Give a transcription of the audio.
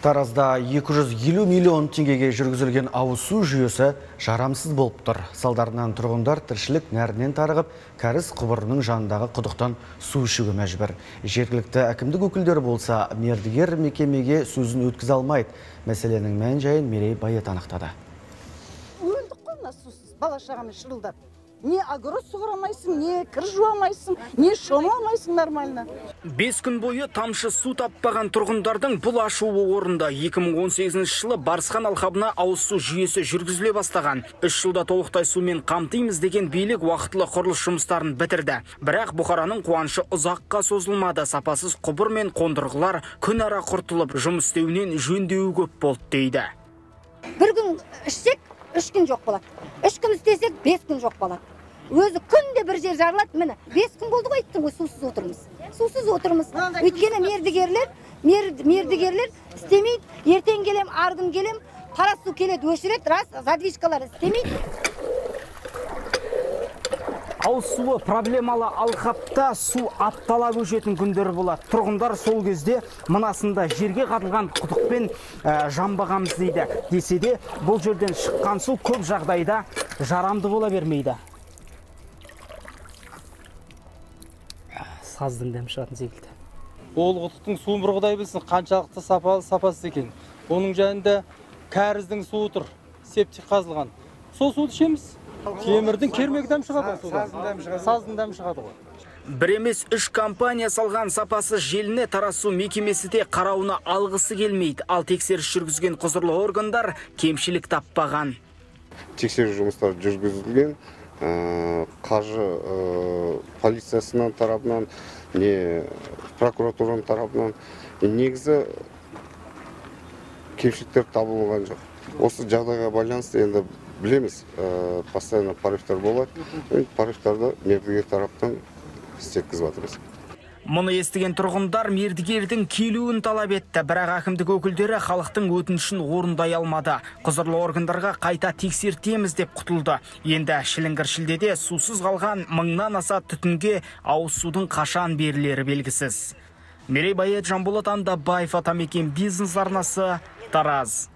Таразда 250 миллион теңгеге жүргізілген ауыз су жүйесі жарамсыз болып тұр. Салдарынан тұрғындар тіршілік нәрінен тарығып, кәріз құбырының жанындағы құдықтан су ішуге мәжбүр. Жергілікті әкімдік өкілдері болса, мердігер мекемеге сөзін өткізе алмайды. Мәселенің мән-жайын Мерей Байет анықтады. Өлдік қойна сусыз, бала-шағамыз шырылдап. Не огород суғарамайсың, не кір жуамайсың, не шомаламайсың нормально. 5 күн бойы тамшы су таппаған тұрғындардың бұл ашуы орында 2018 жылы Барысхан алқабына ауыз су жүйесі жүргізіле бастаған. 3 жылда толықтай сумен қамтимыз деген билік уақытылы құрылыс жұмыстарын бітірді. Бірақ бұқараның қуанышы ұзаққа созылмады. Сапасыз құбыр мен қондырғылар күн ара құртылып, жұмыс істеуінен жөндеуі көп болды дейді. Bir gün ішсек, 3 gün жоқ болады. 3 gün істесек, 5 gün жоқ болады. Өзі күнде бір жер жарылады, міне 5 күн болды ғой, айттым ғой, сусыз отырмыз. Сусыз отырмыз. Өйткені мердігерлер істемейді. Ертең келем, арғын келем, қара су келеді, өшіреді, рас, задвижкалар істемейді. Ауыз суы проблемалы алқапта су аптала көшетін күндері болады. Тұрғындар сол кезде мынасында жерге қатылған құдықпен жамбағамыз дейді. Десе де, бұл жерден шыққан су көп жағдайда жарамды бола бермейді. Саздың дәм шығатын секілді. Ол құдықтың суын бір құдай білсін, қаншалықты сапасыз екен. Оның жанында кәріздің суы тұр, септик қазылған. Сол суды ішеміз. Темірдің кермек дәм шығады, саздың дәм шығады ғой. Бір емес 3 компания салған сапасыз желіні Тараз су мекемесі де қарауына алғысы келмейді. Ал тексеріс жүргізген құзырлы органдар кемшілік таппаған. Тексеру жұмыстары жүргізілген, қаржы полициясынан тарапынан, прокуратураның тарапынан негізі кемшіліктер табылған жоқ. Осы жағдайға байланысты енді білеміз, постоянно порывтар болады. Порывтарды мердігер тараптан істеткізіп жатырмыз. Мұны естіген тұрғындар мердігердің келуін талап етті, бірақ әкімдік өкілдері халықтың өтінішін орындай алмады. Құзырлы органдарға қайта тексертеміз деп құтылды. Енді шіліңгір-шілдеде сусыз қалған 1000-нан аса түтінге ауыз судың қашан берілері белгісіз. Мерей Байет, Жанболат Андабаев, Атамекен бизнес арнасы, Тараз.